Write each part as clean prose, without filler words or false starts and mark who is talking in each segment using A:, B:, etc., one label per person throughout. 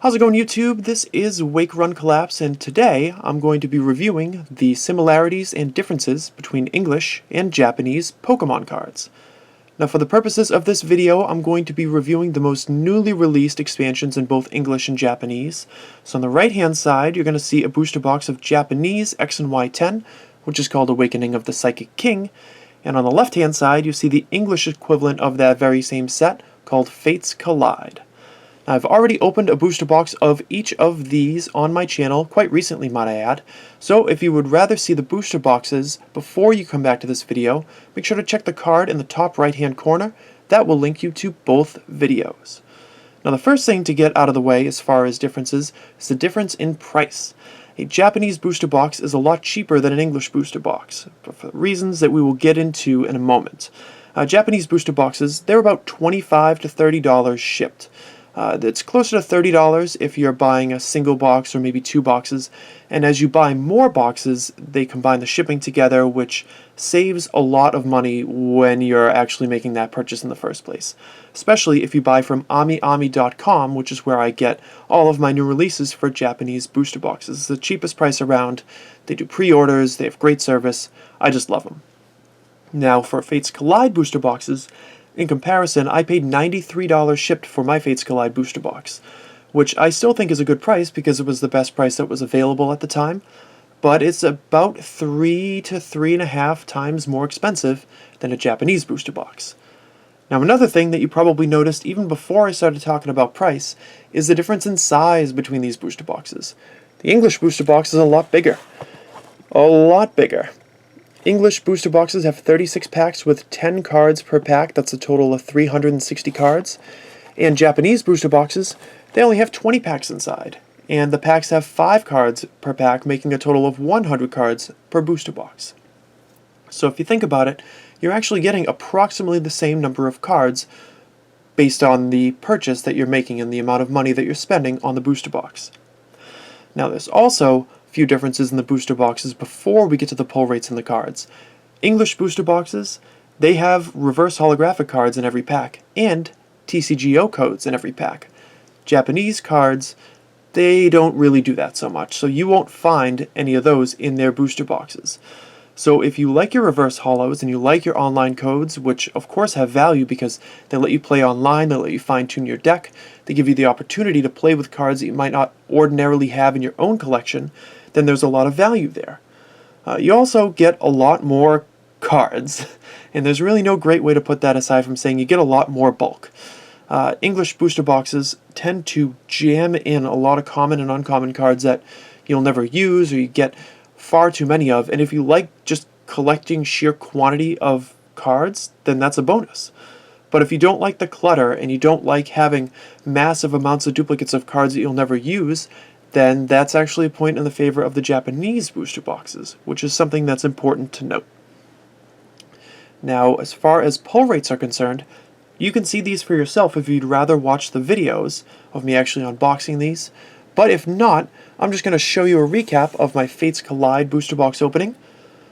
A: How's it going, YouTube? This is Wake Run Collapse, and today I'm going to be reviewing the similarities and differences between English and Japanese Pokemon cards. Now, for the purposes of this video, I'm going to be reviewing the most newly released expansions in both English and Japanese. So on the right-hand side, you're going to see a booster box of Japanese X and Y10, which is called Awakening of the Psychic King. And on the left-hand side, you see the English equivalent of that very same set, called Fates Collide. Now, I've already opened a booster box of each of these on my channel, quite recently might I add, so if you would rather see the booster boxes before you come back to this video, make sure to check the card in the top right hand corner. That will link you to both videos. Now, the first thing to get out of the way as far as differences is the difference in price. A Japanese booster box is a lot cheaper than an English booster box, for reasons that we will get into in a moment. Japanese booster boxes, they're about $25 to $30 shipped. It's closer to $30 if you're buying a single box or maybe two boxes, and as you buy more boxes, they combine the shipping together, which saves a lot of money when you're actually making that purchase in the first place. Especially if you buy from AmiAmi.com, which is where I get all of my new releases for Japanese booster boxes. It's the cheapest price around. They do pre-orders, they have great service. I just love them. Now, for Fates Collide booster boxes, in comparison, I paid $93 shipped for my Fates Collide booster box, which I still think is a good price because it was the best price that was available at the time, but it's about 3 to 3.5 times more expensive than a Japanese booster box. Now, another thing that you probably noticed even before I started talking about price is the difference in size between these booster boxes. The English booster box is a lot bigger. A lot bigger. English booster boxes have 36 packs with 10 cards per pack. That's a total of 360 cards. And Japanese booster boxes, they only have 20 packs inside. And the packs have 5 cards per pack, making a total of 100 cards per booster box. So if you think about it, you're actually getting approximately the same number of cards based on the purchase that you're making and the amount of money that you're spending on the booster box. Now, there's also few differences in the booster boxes before we get to the pull rates in the cards. English booster boxes, they have reverse holographic cards in every pack and TCGO codes in every pack. Japanese cards, they don't really do that so much, so you won't find any of those in their booster boxes. So if you like your reverse holos and you like your online codes, which of course have value because they let you play online, they let you fine-tune your deck, they give you the opportunity to play with cards that you might not ordinarily have in your own collection, then there's a lot of value there. You also get a lot more cards, and there's really no great way to put that aside from saying you get a lot more bulk. English booster boxes tend to jam in a lot of common and uncommon cards that you'll never use or you get far too many of, and if you like just collecting sheer quantity of cards, then that's a bonus. But if you don't like the clutter and you don't like having massive amounts of duplicates of cards that you'll never use, then that's actually a point in the favor of the Japanese booster boxes, which is something that's important to note. Now, as far as pull rates are concerned, you can see these for yourself if you'd rather watch the videos of me actually unboxing these, but if not, I'm just going to show you a recap of my Fates Collide booster box opening,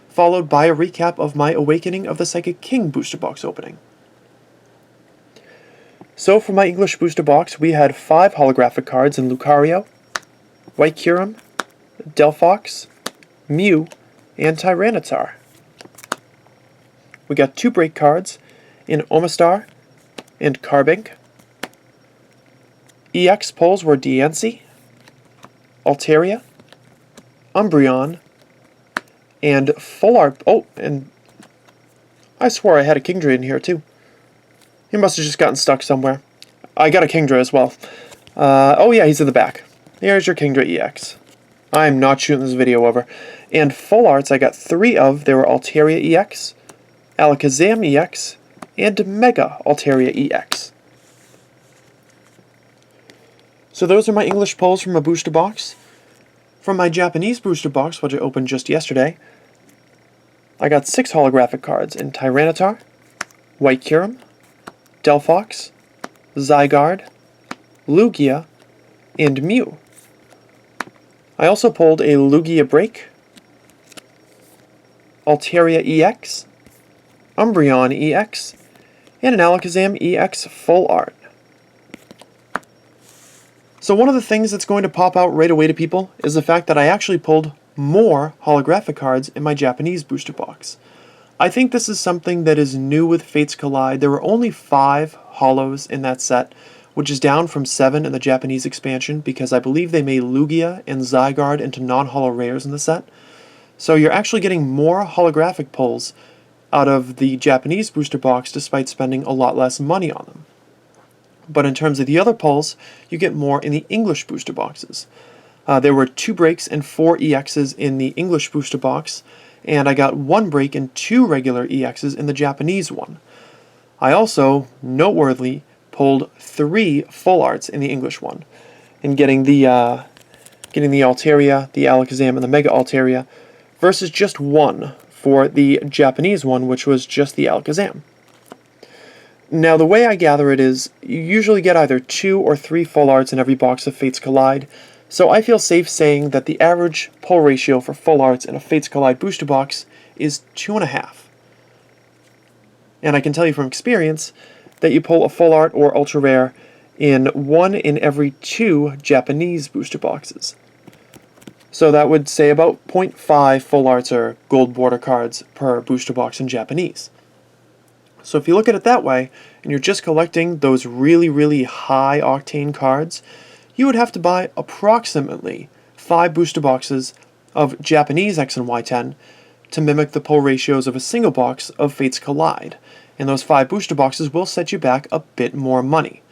A: followed by a recap of my Awakening of the Psychic King booster box opening. So for my English booster box, we had 5 holographic cards in Lucario, Whitecurum, Delphox, Mew, and Tyranitar. We got 2 break cards in Omastar and Carbink. EX pulls were Diancie, Altaria, Umbreon, and Full Art. Oh, and I swore I had a Kingdra in here too. He must have just gotten stuck somewhere. I got a Kingdra as well. Oh yeah, he's in the back. Here's your Kingdra EX. I'm not shooting this video over. And Full Arts I got 3 of. They were Altaria EX, Alakazam EX, and Mega Altaria EX. So those are my English pulls from a booster box. From my Japanese booster box, which I opened just yesterday, I got 6 holographic cards in Tyranitar, Whitecurum, Delphox, Zygarde, Lugia, and Mew. I also pulled a Lugia Break, Altaria EX, Umbreon EX, and an Alakazam EX Full Art. So one of the things that's going to pop out right away to people is the fact that I actually pulled more holographic cards in my Japanese booster box. I think this is something that is new with Fates Collide. There were only 5 holos in that set, which is down from 7 in the Japanese expansion because I believe they made Lugia and Zygarde into non-holo rares in the set. So you're actually getting more holographic pulls out of the Japanese booster box despite spending a lot less money on them. But in terms of the other pulls, you get more in the English booster boxes. There were 2 breaks and 4 EXs in the English booster box, and I got 1 break and 2 regular EXs in the Japanese one. I also, noteworthy, pulled 3 full arts in the English one, and getting the Altaria, the Alakazam, and the Mega Altaria, versus just 1 for the Japanese one, which was just the Alakazam. Now, the way I gather it is, you usually get either 2 or 3 full arts in every box of Fates Collide, so I feel safe saying that the average pull ratio for full arts in a Fates Collide booster box is 2.5. And I can tell you from experience that you pull a full art or ultra rare in 1 in every 2 Japanese booster boxes. So that would say about 0.5 full arts or gold border cards per booster box in Japanese. So if you look at it that way, and you're just collecting those really, really high octane cards, you would have to buy approximately 5 booster boxes of Japanese X and Y10 to mimic the pull ratios of a single box of Fates Collide. And those 5 booster boxes will set you back a bit more money.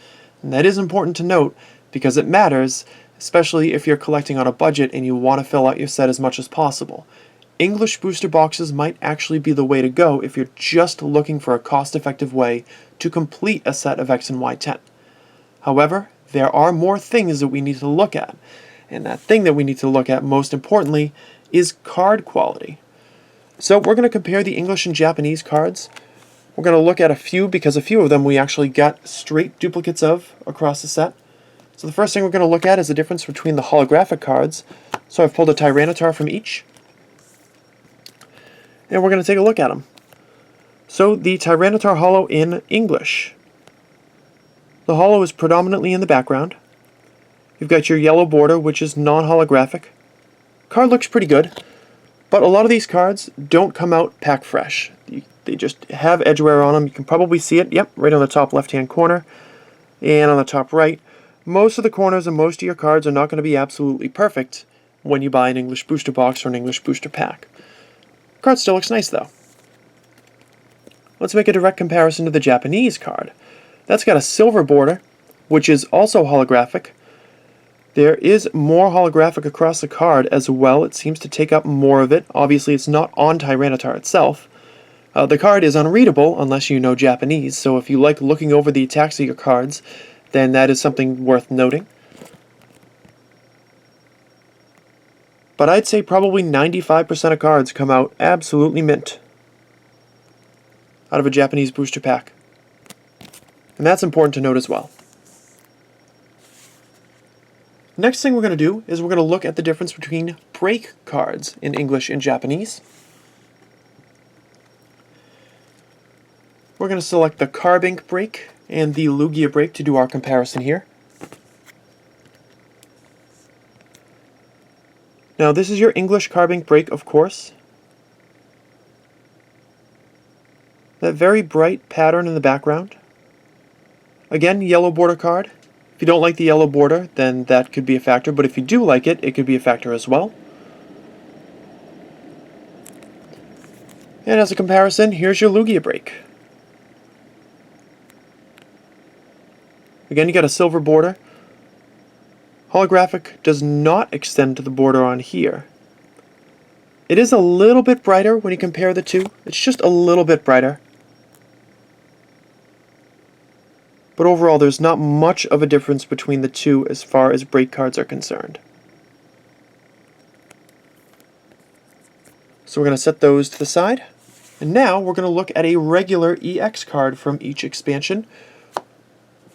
A: And that is important to note because it matters, especially if you're collecting on a budget and you want to fill out your set as much as possible. English booster boxes might actually be the way to go if you're just looking for a cost-effective way to complete a set of X and Y10. However, there are more things that we need to look at, and that thing that we need to look at most importantly is card quality. So we're going to compare the English and Japanese cards. We're going to look at a few because a few of them we actually got straight duplicates of across the set. So the first thing we're going to look at is the difference between the holographic cards. So I've pulled a Tyranitar from each, and we're going to take a look at them. So the Tyranitar Holo in English. The holo is predominantly in the background. You've got your yellow border, which is non-holographic. Card looks pretty good, but a lot of these cards don't come out pack fresh. They just have edge wear on them. You can probably see it, yep, right on the top left-hand corner and on the top right. Most of the corners and most of your cards are not going to be absolutely perfect when you buy an English booster box or an English booster pack. Card still looks nice though. Let's make a direct comparison to the Japanese card. That's got a silver border, which is also holographic. There is more holographic across the card as well. It seems to take up more of it. Obviously, it's not on Tyranitar itself. The card is unreadable unless you know Japanese, so if you like looking over the attacks of your cards, then that is something worth noting. But I'd say probably 95% of cards come out absolutely mint out of a Japanese booster pack. And that's important to note as well. Next thing we're going to do is we're going to look at the difference between break cards in English and Japanese. We're going to select the Carbink break and the Lugia break to do our comparison here. Now this is your English Carbink break, of course. That very bright pattern in the background. Again, yellow border card. If you don't like the yellow border, then that could be a factor, but if you do like it, it could be a factor as well. And as a comparison, here's your Lugia break. Again, you got a silver border. Holographic does not extend to the border on here. It is a little bit brighter when you compare the two. It's just a little bit brighter. But overall, there's not much of a difference between the two as far as break cards are concerned. So we're going to set those to the side. And now we're going to look at a regular EX card from each expansion.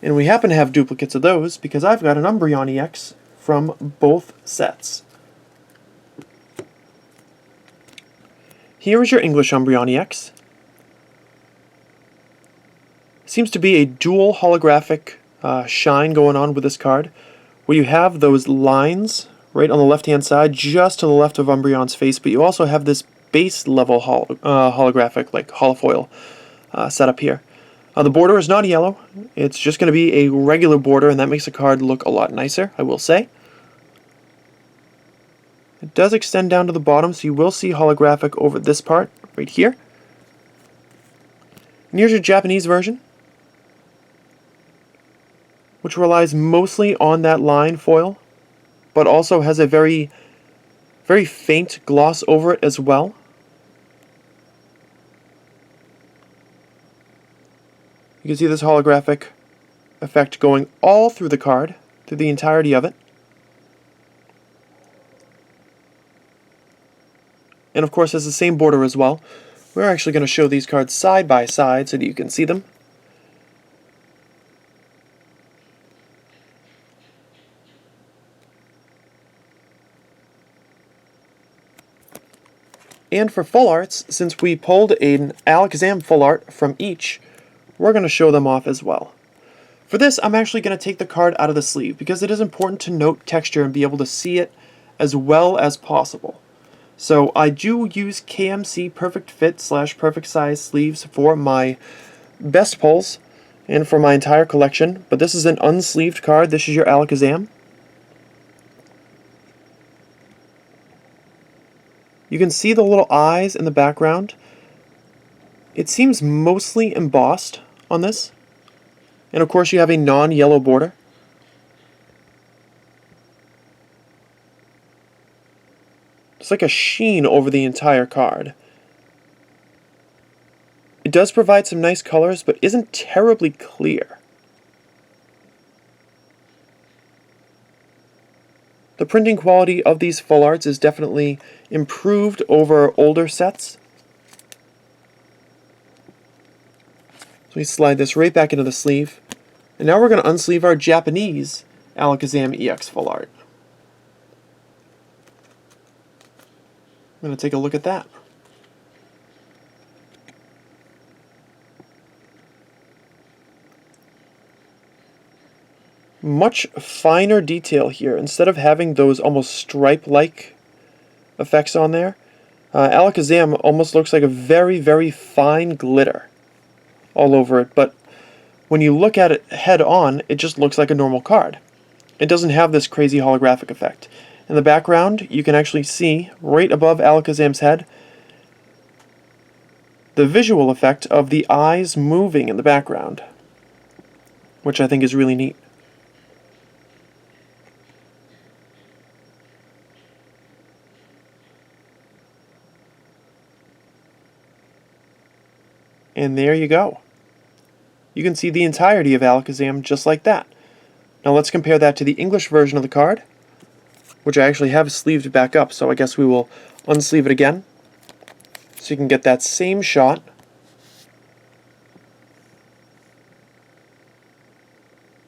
A: And we happen to have duplicates of those because I've got an Umbreon EX from both sets. Here is your English Umbreon EX. Seems to be a dual holographic shine going on with this card, where you have those lines right on the left-hand side, just to the left of Umbreon's face, but you also have this base level holographic, like holofoil, setup here. The border is not yellow. It's just going to be a regular border, and that makes the card look a lot nicer, I will say. It does extend down to the bottom, so you will see holographic over this part, right here. And here's your Japanese version, which relies mostly on that line foil, but also has a very, very faint gloss over it as well. You can see this holographic effect going all through the card, through the entirety of it. And of course has the same border as well. We're actually going to show these cards side by side so that you can see them. And for full arts, since we pulled an Alakazam full art from each, we're going to show them off as well. For this, I'm actually going to take the card out of the sleeve because it is important to note texture and be able to see it as well as possible. So I do use KMC Perfect Fit / Perfect Size sleeves for my best pulls and for my entire collection, but this is an unsleeved card. This is your Alakazam. You can see the little eyes in the background. It seems mostly embossed on this. And of course you have a non-yellow border. It's like a sheen over the entire card. It does provide some nice colors, but isn't terribly clear. The printing quality of these full arts is definitely improved over older sets. So we slide this right back into the sleeve. And now we're going to unsleeve our Japanese Alakazam EX full art. I'm going to take a look at that. Much finer detail here. Instead of having those almost stripe-like effects on there, Alakazam almost looks like a very, very fine glitter all over it, but when you look at it head on, it just looks like a normal card. It doesn't have this crazy holographic effect. In the background, you can actually see, right above Alakazam's head, the visual effect of the eyes moving in the background, which I think is really neat. And there you go. You can see the entirety of Alakazam just like that. Now let's compare that to the English version of the card, which I actually have sleeved back up, so I guess we will unsleeve it again, so you can get that same shot.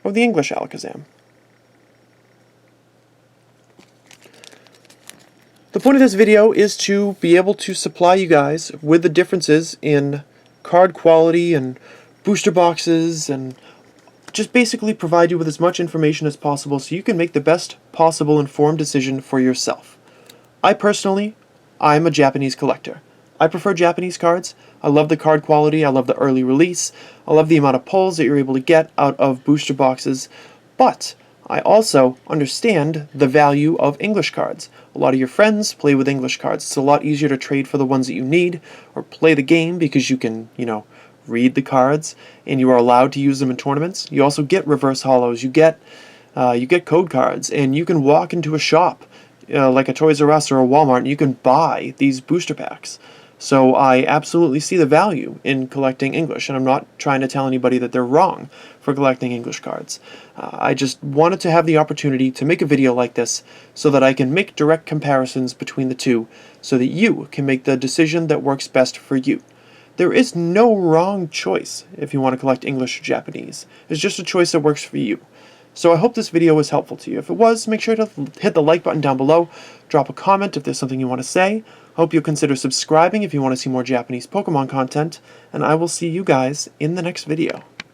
A: Of the English Alakazam. The point of this video is to be able to supply you guys with the differences in card quality and booster boxes, and just basically provide you with as much information as possible so you can make the best possible informed decision for yourself. I'm a Japanese collector. I prefer Japanese cards. I love the card quality, I love the early release, I love the amount of pulls that you're able to get out of booster boxes, but I also understand the value of English cards. A lot of your friends play with English cards. It's a lot easier to trade for the ones that you need, or play the game because you can, read the cards, and you are allowed to use them in tournaments. You also get reverse holos, you get code cards, and you can walk into a shop, like a Toys R Us or a Walmart, and you can buy these booster packs. So I absolutely see the value in collecting English, and I'm not trying to tell anybody that they're wrong for collecting English cards. I just wanted to have the opportunity to make a video like this so that I can make direct comparisons between the two so that you can make the decision that works best for you. There is no wrong choice if you want to collect English or Japanese. It's just a choice that works for you. So I hope this video was helpful to you. If it was, make sure to hit the like button down below, drop a comment if there's something you want to say. Hope you'll consider subscribing if you want to see more Japanese Pokemon content, and I will see you guys in the next video.